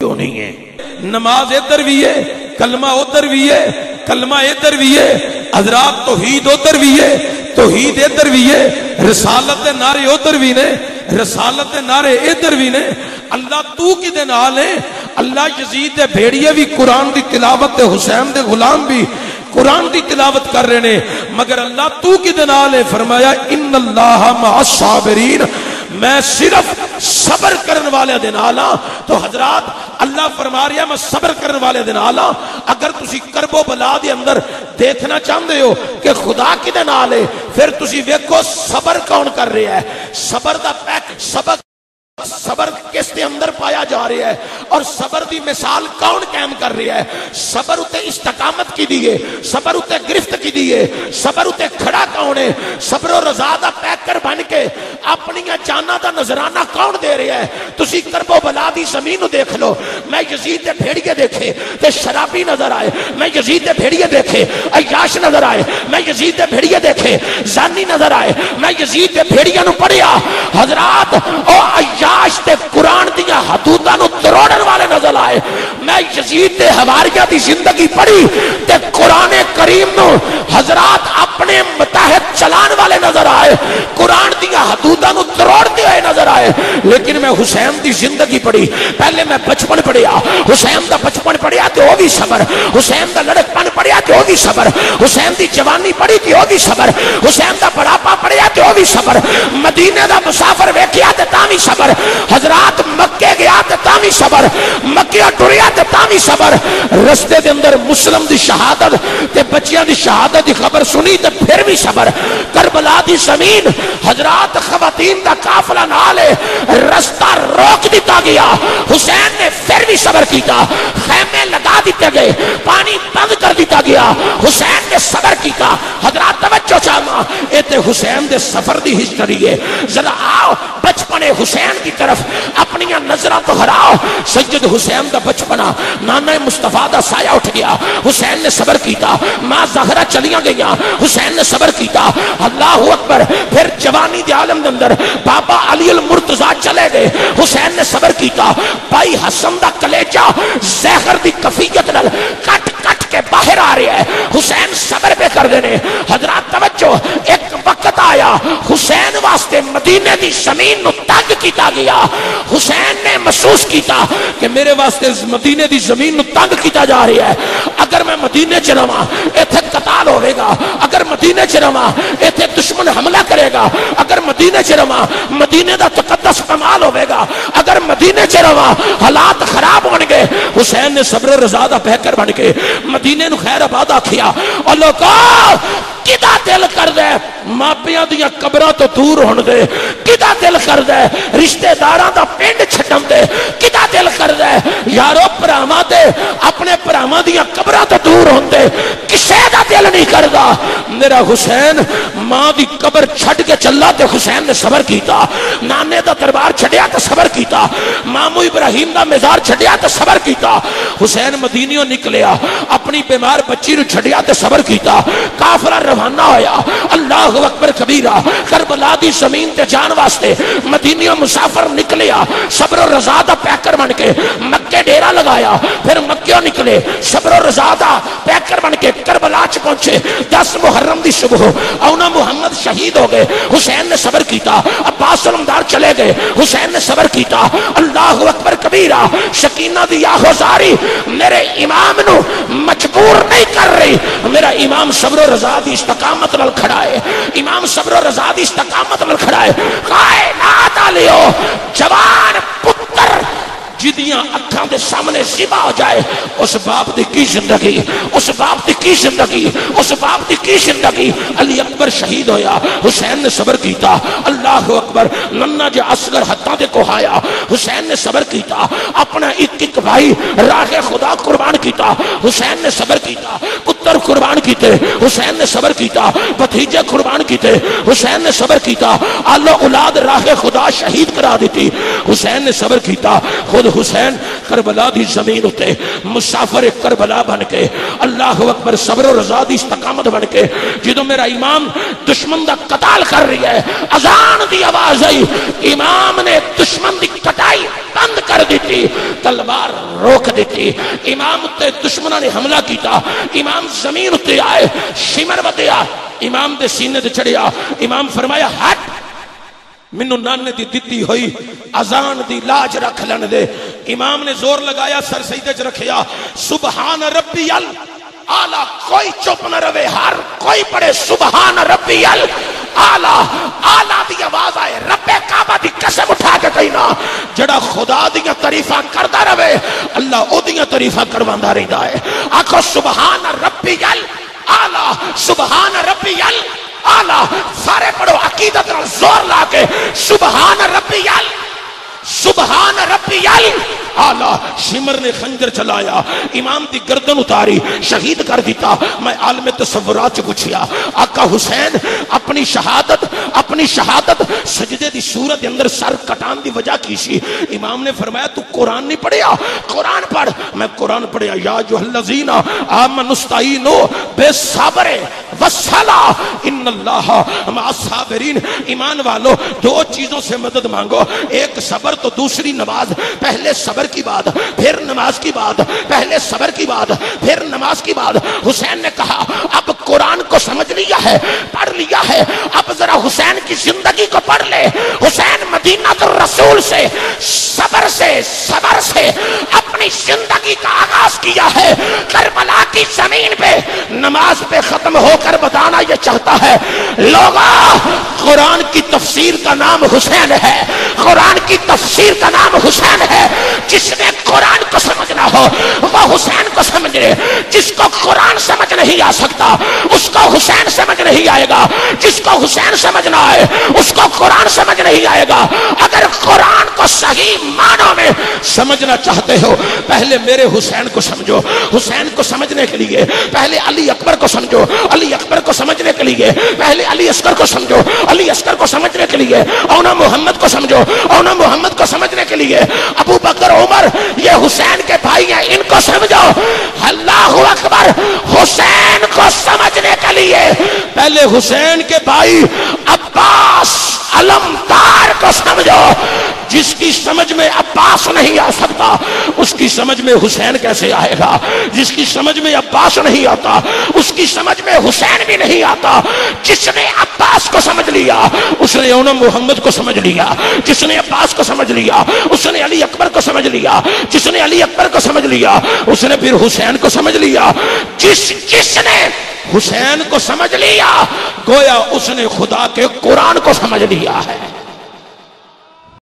کیوں نہیں ہے؟ نماز ادھر بھی ہے، کلمہ ادھر بھی ہے، کلمہ ادھر بھی ہے، حضرات توحید ادھر بھی ہے، توحید ادھر بھی ہے، رسالت دے نعرے ادھر بھی نے، رسالت دے نعرے ادھر بھی نے۔ اللہ تو کی دے نال ہے، اللہ یزید دے بھیڑیے بھی قرآن دی تلاوت دے، حسین دے غلام بھی قرآن دی تلاوت کر رہے ہیں، مگر اللہ تو کی دے نال ہے۔ فرمایا ان اللہ مع الصابرین، میں صرف صبر کرنے والے دے نال ہاں۔ تو حضرات اللہ فرما رہا ہے میں صبر کرنے والے دے نال ہاں۔ اگر تسی کرب و بلا دے اندر دیکھنا چاہتے ہو کہ خدا کی دے نال ہے، پھر تسی ویکھو صبر کون کر رہا ہے، صبر دا پیک، صبر کس دے اندر پایا جا رہا ہے، اور صبر دی مثال کون قائم کر رہا ہے۔ صبر اتے استقامت کی دیئے، صبر اتے گرفت کی دیئے، صبر اتے کھڑا کون ہے، صبر و رضا دا پیکر بن کے اپنی جانا دا نظرانہ کون دے رہا ہے۔ تسی کرب و بلا دی زمین دیکھ لو، میں یزید دے بھیڑیے دیکھے تے شرابی نظر آئے، میں یزید دے بھیڑیے دیکھے عیاش نظر آئے، میں یزید دے بھیڑیے دیکھے زانی نظر آئے، میں یزید دے بھیڑیے نو پڑھیا حضرات او عیاش تے قرآن دیا حدودہ نو تروڑن والے نظر آئے۔ میں یزید دے حواریہ دی زندگی پڑھی تے قرآن کریم نو حضرات اپنے متحد چلان والے نظر آئے، قرآن دیا حدودہ نو تروڑتے ہوئے نظر آئے۔ لیکن میں حسین دی زندگی پڑھی، پہلے میں بچپن پڑھیا، حسین دا بچپن پڑھیا تے وہ بھی صبر، حسین دا لڑکپن پڑھیا تے وہ بھی صبر، حسین دی جوانی پڑھی تے وہ بھی صبر، حسین دا بڑھاپا پڑھیا تے وہ بھی صبر، مدینے دا مسافر ویکھیا تے تاں صبر، حضرات مکے گیا تے تاں صبر، مکہ ٹریا تے تاں صبر، رستے دے اندر مسلم دی شہادت تے بچیاں دی شہادت دی خبر سنی تے پھر بھی صبر، کربلا دی زمین حضرات خواتین دا قافلہ نالے رستہ روک دیتا گیا، حسین نے پھر بھی صبر کیتا، خیمے لگا دیتے گئے، پانی بند کر دیتا گیا، حسین نے صبر کیتا۔ حضرات توجہ چاہنا، ایتے حسین دے سفر دی ہسٹری ہے، ذرا آؤ بچپنے حسین کی طرف اپنی نظرہ تو ہراؤ۔ سید حسین دا بچپنا، نانا مصطفیٰ دا سایہ اٹھ گیا، حسین نے صبر کیتا، ماں زہرہ چلیاں گئیاں، حسین نے صبر کیتا، اللہ اکبر۔ پھر جوانی دے عالم دے اندر بابا علی المرتضیٰ چلے گئے، حسین نے صبر کیتا، بھائی حسن دا کلیجہ زہر دی کفیت نال کٹ کٹ کے باہر آ رہا ہے، حسین صبر پہ کر دینے۔ حضرات توجہ، ایک وقت آیا حسین واسطے مدینے دی زمین نو تنگ کیتا گیا، حسین نے محسوس کیتا کہ میرے واسطے مدینے دی زمین نو تنگ کیتا جا رہا ہے، اگر میں مدینے چ رہواں ایتھے قتال ہوے گا، اگر مدینے چ رہواں ایتھے دشمن حملہ کرے گا، اگر مدینے چ رہواں مدینے دا تقدس کمال ہوے گا، اگر مدینے چ رہواں حالات خراب ہون گے۔ حسین نے صبر و رضا دا پیکر بن کے مدینے نو خیر آباد آکھیا، اور لوگوں کدا دل کر دے ماپیاں دیاں قبراں تو دور ہون دے، کدا دل کر دے رشتہ داراں دا پنڈ چھڈن دے، کدا دل کر دے یارو بھراواں دے اپنے بھراواں دیاں قبراں تو دور ہون دے، کسے دا دل نہیں کردا۔ میرا حسین ماں دی قبر چھڈ کے چلا تے حسین نے صبر کیتا، نانے دا دربار چھڈیا تے صبر کیتا، مامو ابراہیم دا مزار چھڈیا تے صبر کیتا۔ حسین مدینیوں نکلیا، اپنی بیمار بچی نو چھڈیا تے صبر کیتا، قافلہ روانہ ہویا، اللہ اکبر کبیرہ، کربلا دی زمین تے جان واسطے مدینیوں مسافر نکلیا، صبر و رضا دا پیکر بن کے مکے ڈیرا لگایا، پھر مکیوں نکلے صبر و رضا دا پیکر بن کے کربلا چ پہنچے۔ 10 محرم دی صبح اونا محمد شہید ہو گئے، حسین نے صبر کیتا، عباس علمدار چلے گئے، حسین نے صبر کیتا، اللہ اکبر کبیرہ۔ شکینہ دی آہوزاری میرے امام نو مجبور نہیں کر رہی، میرا امام صبر و رضا دی استقامت نال کھڑا ہے، امام صبر و رضا دی استقامت نال کھڑا ہے۔ کائنات آلیو جوان پتر جدیاں اکھاں دے سامنے ذبح ہو جائے، اس باپ دی کی زندگی، اس باپ دی کی زندگی، اس باپ دی کی زندگی۔ علی اکبر شہید ہویا، حسین نے صبر کیتا، اللہ اکبر۔ ننا جے اصغر ہتھاں دے کو آیا، حسین نے صبر کیتا، اپنا ایک ایک بھائی راہ خدا قربان کیتا، حسین نے صبر کیتا۔ پتر قربان کیتے، حسین نے صبر کیتا، بھتیجے قربان کیتے، حسین نے صبر کیتا، آلو اولاد راہ خدا شہید کرا دیتی، حسین نے صبر کیتا، خود حسین کربلا دی زمین ہوتے مسافر کربلا بن کے، اللہ اکبر، صبر و رضا دی استقامت بن کے، جدو میرا امام دشمن دا قتال کر رہی ہے، اذان دی آواز آئی، امام نے دشمن دی کٹائی بند کر دیتی، تلوار روک دیتی، امام تے دشمنہ نے حملہ کیتا، امام زمین تے آئے، شمر بدیا، امام دے سینے تے چڑھیا، امام فرمایا ہٹ، منو نانے دی دتی ہوئی اذان دی لاج رکھ لن دے، امام نے زور لگایا، سر سجدے چ رکھیا، سبحان ربی اعلیٰ، کوئی چپ نہ روے، ہر کوئی پڑھے سبحان ربی اعلیٰ، اعلیٰ دی آواز آئے، رب کعبہ دی قسم اٹھا کے کہنا، جڑا خدا دیاں تعریفاں کردا رہے اللہ او دیاں تعریفاں کرواندہ رہندا ہے، آکھو سبحان ربی اعلیٰ، سبحان ربی اعلیٰ، سارے پڑھو عقیدت نال زور لا کے سبحان ربی سبحان ربی اعلیٰ، شمر نے خنجر چلایا، امام دی گردن اتاری، شہید کر دیتا، میں عالم تصورات سے پوچھیا، آقا حسین اپنی شہادت سجدے دی صورت اندر سر کٹان دی وجہ کی سی، امام نے فرمایا تو قرآن نہیں پڑھیا، قرآن پڑھ، میں قرآن پڑھیا، یا ایھا الذین آمنوا استعینوا بالصبر والصلاۃ ان اللہ مع الصابرین، ایمان والو دو چیزوں سے مدد مانگو، ایک صبر تو دوسری نماز، پہلے صبر کی بات پھر نماز کی بات، پہلے صبر کی بات پھر نماز کی بات۔ حسین نے کہا اب قرآن کو سمجھ لیا ہے، پڑھ لیا ہے، اب ذرا حسین کی زندگی کو پڑھ لے، حسین مدینہ الرسول سے صبر سے اپنی زندگی کا آغاز کیا ہے، کربلا کی زمین پہ نماز پہ ختم ہو کر بتانا یہ چاہتا ہے لوگوں قرآن کی تفسیر کا نام حسین ہے، قرآن کی تفسیر کا نام حسین ہے، جس نے قرآن کو سمجھنا ہو وہ حسین کو سمجھے، جس کو قرآن سمجھ نہیں آ سکتا اس کو حسین سمجھ نہیں آئے گا، جس کو حسین سمجھنا ہے اس کو قرآن سمجھ نہیں آئے گا۔ اگر قرآن کو صحیح معنوں میں سمجھنا چاہتے ہو پہلے میرے حسین کو سمجھو، حسین کو سمجھنے کے لیے پہلے علی اکبر کو سمجھو، علی اکبر کو سمجھنے کے لیے پہلے علی اصغر کو سمجھو، علی اصغر کو سمجھنے کے لیے اونا محمد کو سمجھو، اونا محمد کو سمجھنے کے لیے ابو بکر عمر یہ حسین کے بھائی ہیں ان کو سمجھو، اللہ اکبر، حسین کو سمجھنے کے لیے پہلے حسین کے بھائی عباس علمدار کو سمجھو، جس کی سمجھ میں عباس نہیں آ سکتا اس کی سمجھ میں حسین کیسے آئے گا، جس کی سمجھ میں عباس نہیں آتا اس کی سمجھ میں حسین بھی نہیں آتا، جس نے عباس کو سمجھ لیا اس نے اونا محمد کو سمجھ لیا، جس نے عباس کو سمجھ لیا اس نے علی اکبر کو سمجھ لیا، جس نے علی اکبر کو سمجھ لیا اس نے پھر حسین کو سمجھ لیا، جس نے حسین کو سمجھ لیا گویا اس نے خدا کے قرآن کو سمجھ لیا ہے۔